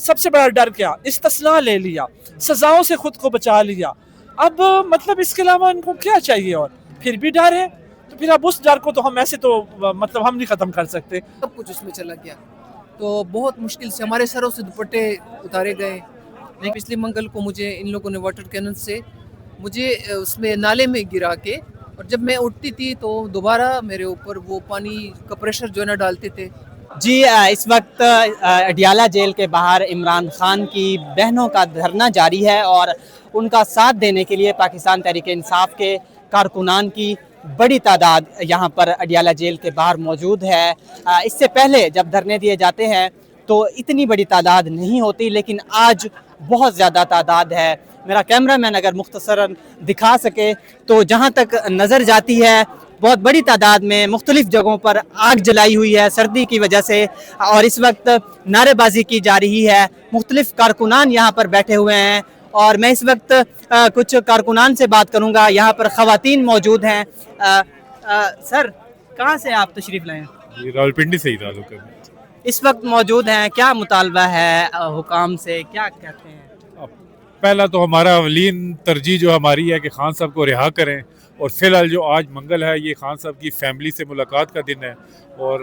سب سے بڑا ڈر کیا؟ استثناء لے لیا، سزاؤں سے خود کو بچا لیا. اب مطلب اس کے علاوہ ان کو کیا چاہیے؟ اور پھر بھی ڈر ہے، تو پھر اب اس ڈر کو تو ہم ایسے تو مطلب ہم نہیں ختم کر سکتے. سب کچھ اس میں چلا گیا، تو بہت مشکل سے ہمارے سروں سے دوپٹے اتارے گئے. پچھلے منگل کو مجھے ان لوگوں نے واٹر کینن سے مجھے اس میں نالے میں گرا کے، اور جب میں اٹھتی تھی تو دوبارہ میرے اوپر وہ پانی کا پریشر جو ہے نا ڈالتے تھے. جی اس وقت اڈیالہ جیل کے باہر عمران خان کی بہنوں کا دھرنا جاری ہے، اور ان کا ساتھ دینے کے لیے پاکستان تحریک انصاف کے کارکنان کی بڑی تعداد یہاں پر اڈیالہ جیل کے باہر موجود ہے. اس سے پہلے جب دھرنے دیے جاتے ہیں تو اتنی بڑی تعداد نہیں ہوتی، لیکن آج بہت زیادہ تعداد ہے. میرا کیمرہ مین اگر مختصراً دکھا سکے تو جہاں تک نظر جاتی ہے بہت بڑی تعداد میں مختلف جگہوں پر آگ جلائی ہوئی ہے سردی کی وجہ سے، اور اس وقت نعرے بازی کی جا رہی ہے. مختلف کارکنان یہاں پر بیٹھے ہوئے ہیں، اور میں اس وقت کچھ کارکنان سے بات کروں گا. یہاں پر خواتین موجود ہیں. سر کہاں سے آپ تشریف لائے ہیں؟ راولپنڈی سے ہی تعلق ہے. اس وقت موجود ہیں، کیا مطالبہ ہے حکام سے، کیا کہتے ہیں؟ پہلا تو ہمارا اولین ترجیح جو ہماری ہے کہ خان صاحب کو رہا کریں، اور فی الحال جو آج منگل ہے یہ خان صاحب کی فیملی سے ملاقات کا دن ہے، اور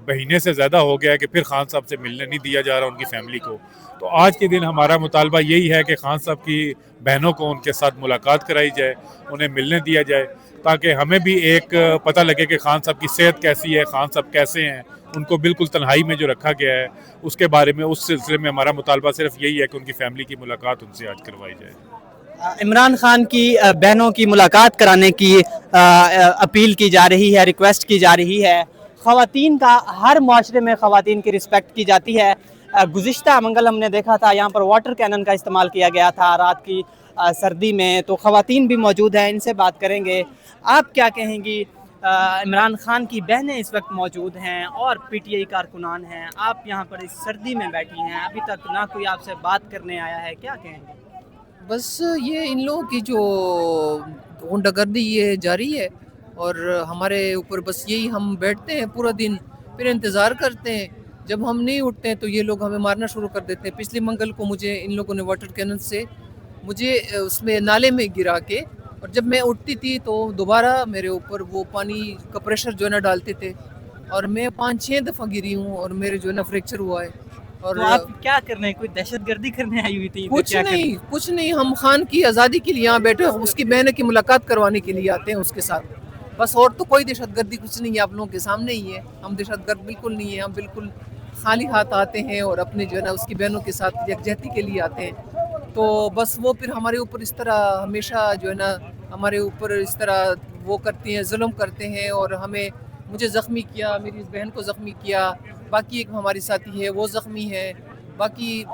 مہینے سے زیادہ ہو گیا ہے کہ پھر خان صاحب سے ملنے نہیں دیا جا رہا ان کی فیملی کو. تو آج کے دن ہمارا مطالبہ یہی ہے کہ خان صاحب کی بہنوں کو ان کے ساتھ ملاقات کرائی جائے، انہیں ملنے دیا جائے، تاکہ ہمیں بھی ایک پتہ لگے کہ خان صاحب کی صحت کیسی ہے، خان صاحب کیسے ہیں. ان کو بالکل تنہائی میں جو رکھا گیا ہے اس کے بارے میں، اس سلسلے میں ہمارا مطالبہ صرف یہی ہے کہ ان کی فیملی کی ملاقات ان سے آج کروائی جائے. عمران خان کی بہنوں کی ملاقات کرانے کی اپیل کی جا رہی ہے، ریکویسٹ کی جا رہی ہے. خواتین کا ہر معاشرے میں خواتین کی رسپیکٹ کی جاتی ہے. گزشتہ منگل ہم نے دیکھا تھا یہاں پر واٹر کینن کا استعمال کیا گیا تھا رات کی سردی میں، تو خواتین بھی موجود ہیں، ان سے بات کریں گے. آپ کیا کہیں گی؟ عمران خان کی بہنیں اس وقت موجود ہیں اور پی ٹی آئی کارکنان ہیں، آپ یہاں پر اس سردی میں بیٹھی ہیں، ابھی تک نہ کوئی آپ سے بات کرنے آیا ہے، کیا کہیں گے؟ بس یہ ان لوگوں کی جو غنڈہ گردی یہ جاری ہے، اور ہمارے اوپر بس یہی ہم بیٹھتے ہیں پورا دن، پھر انتظار کرتے ہیں. جب ہم نہیں اٹھتے ہیں تو یہ لوگ ہمیں مارنا شروع کر دیتے ہیں. پچھلے منگل کو مجھے ان لوگوں نے واٹر کینن سے مجھے اس میں نالے میں گرا کے، اور جب میں اٹھتی تھی تو دوبارہ میرے اوپر وہ پانی کا پریشر جو ہے نا ڈالتے تھے، اور میں 5-6 دفعہ گری ہوں، اور میرے جو ہے نا فریکچر ہوا ہے. اور تو آپ کیا کرنے، کوئی دہشت گردی کرنے آئی ہوئی تھی؟ کچھ نہیں، ہم خان کی آزادی کے لیے یہاں بیٹھے، اس کی بہن کی ملاقات کروانے کے لیے آتے ہیں اس کے ساتھ بس. اور تو کوئی دہشت گردی کچھ نہیں ہے، آپ لوگوں کے سامنے ہی ہے. ہم دہشت گرد بالکل نہیں ہے، ہم بالکل خالی ہاتھ آتے ہیں، اور اپنے جو ہے نا اس کی بہنوں کے ساتھ یکجہتی کے لیے آتے ہیں. تو بس وہ پھر ہمارے اوپر اس طرح ہمیشہ جو ہے نا ہمارے اوپر اس طرح وہ کرتے ہیں، ظلم کرتے ہیں، اور مجھے زخمی کیا، میری اس بہن کو زخمی کیا، باقی ایک ہماری ساتھی ہے وہ زخمی ہے، باقی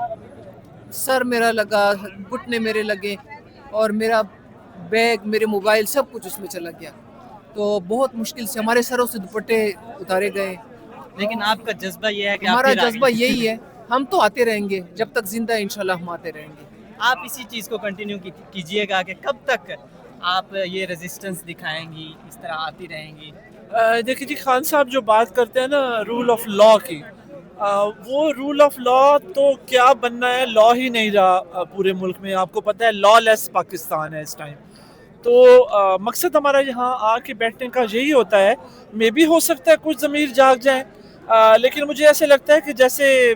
سر میرا لگا، گھٹنے میرے لگے، اور میرا بیگ، میرے موبائل سب کچھ اس میں چلا گیا. تو بہت مشکل سے ہمارے سروں سے دوپٹے اتارے گئے. لیکن آپ کا جذبہ یہ ہے کہ ہمارا جذبہ یہی ہے، ہم تو آتے رہیں گے جب تک زندہ، انشاءاللہ ہم آتے رہیں گے. آپ اسی چیز کو کنٹینیو کیجئے گا کہ کب تک آپ یہ ریزسٹنس دکھائیں گی، اس طرح آتی رہیں گی؟ دیکھیں جی، خان صاحب جو بات کرتے ہیں نا رول آف لا کی، وہ رول آف لا تو کیا بننا ہے، لا ہی نہیں رہا پورے ملک میں. آپ کو پتہ ہے لا لیس پاکستان ہے اس ٹائم. تو مقصد ہمارا یہاں آ کے بیٹھنے کا یہی ہوتا ہے. میں بھی ہو سکتا ہے کچھ ضمیر جاگ جائیں، لیکن مجھے ایسے لگتا ہے کہ جیسے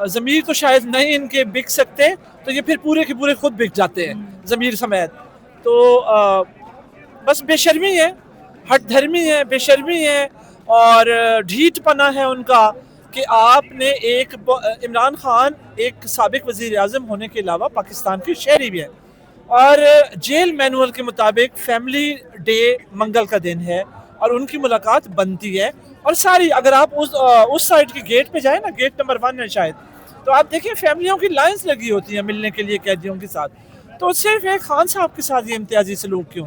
ضمیر تو شاید نہیں ان کے بک سکتے، تو یہ پھر پورے کے پورے خود بک جاتے ہیں ضمیر سمیت. تو بس بے شرمی ہے، ہٹ دھرمی ہے، بے شرمی ہے، اور ڈھیٹ پنا ہے ان کا کہ آپ نے عمران خان ایک سابق وزیر اعظم ہونے کے علاوہ پاکستان کے شہری بھی ہے، اور جیل مینول کے مطابق فیملی ڈے منگل کا دن ہے اور ان کی ملاقات بنتی ہے. اور ساری اگر آپ اس سائڈ کے گیٹ پہ جائیں نا، گیٹ نمبر 1 ہے شاید، تو آپ دیکھیں فیملیوں کی لائنز لگی ہوتی ہیں ملنے کے لیے قیدیوں کے ساتھ. تو صرف ایک خان صاحب کے ساتھ یہ امتیازی سلوک کیوں؟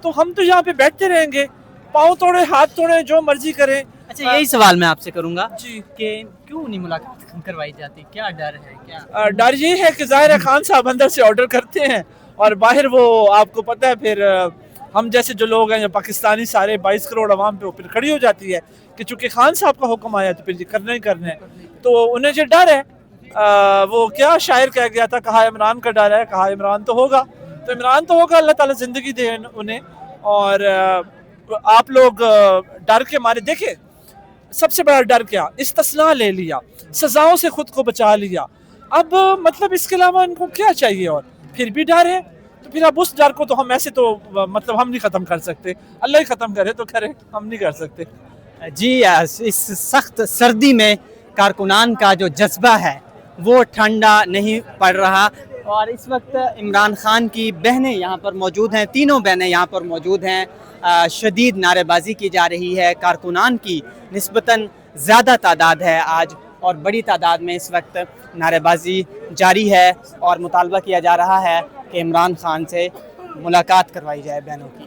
تو ہم تو یہاں پہ بیٹھتے رہیں گے، پاؤں توڑے ہاتھ توڑے جو مرضی کریں. اچھا، یہی سوال میں آپ سے کروں گا جی کہ کیوں نہیں ملاقات کروائی جاتی؟ کیا ڈر ہے؟ کیا ڈر یہ ہے کہ ظاہر ہے خان صاحب اندر سے آرڈر کرتے ہیں، اور باہر وہ آپ کو پتہ ہے پھر ہم جیسے جو لوگ ہیں، جو پاکستانی سارے 22 کروڑ عوام پہ پھر کھڑی ہو جاتی ہے کہ چونکہ خان صاحب کا حکم آیا تو پھر یہ کرنا ہی کرنا ہے. تو انہیں جو ڈر ہے وہ کیا شاعر کہہ گیا تھا, کہا عمران کا ڈر ہے, کہا عمران تو ہوگا, تو عمران تو ہوگا, اللہ تعالیٰ زندگی دے انہیں. اور آپ لوگ ڈر کے مارے, دیکھیں سب سے بڑا ڈر کیا, استثناء لے لیا, سزاؤں سے خود کو بچا لیا. اب مطلب اس کے علاوہ ان کو کیا چاہیے, اور پھر بھی ڈر ہے, تو پھر اب اس ڈر کو تو ہم ایسے تو مطلب ہم نہیں ختم کر سکتے, اللہ ہی ختم کرے تو کرے, ہم نہیں کر سکتے. جی اس سخت سردی میں کارکنان کا جو جذبہ ہے وہ ٹھنڈا نہیں پڑ رہا. اور اس وقت عمران خان کی بہنیں یہاں پر موجود ہیں, تینوں بہنیں یہاں پر موجود ہیں. شدید نعرے بازی کی جا رہی ہے, کارکنان کی نسبتاً زیادہ تعداد ہے آج, اور بڑی تعداد میں اس وقت نعرے بازی جاری ہے, اور مطالبہ کیا جا رہا ہے کہ عمران خان سے ملاقات کروائی جائے بہنوں کی.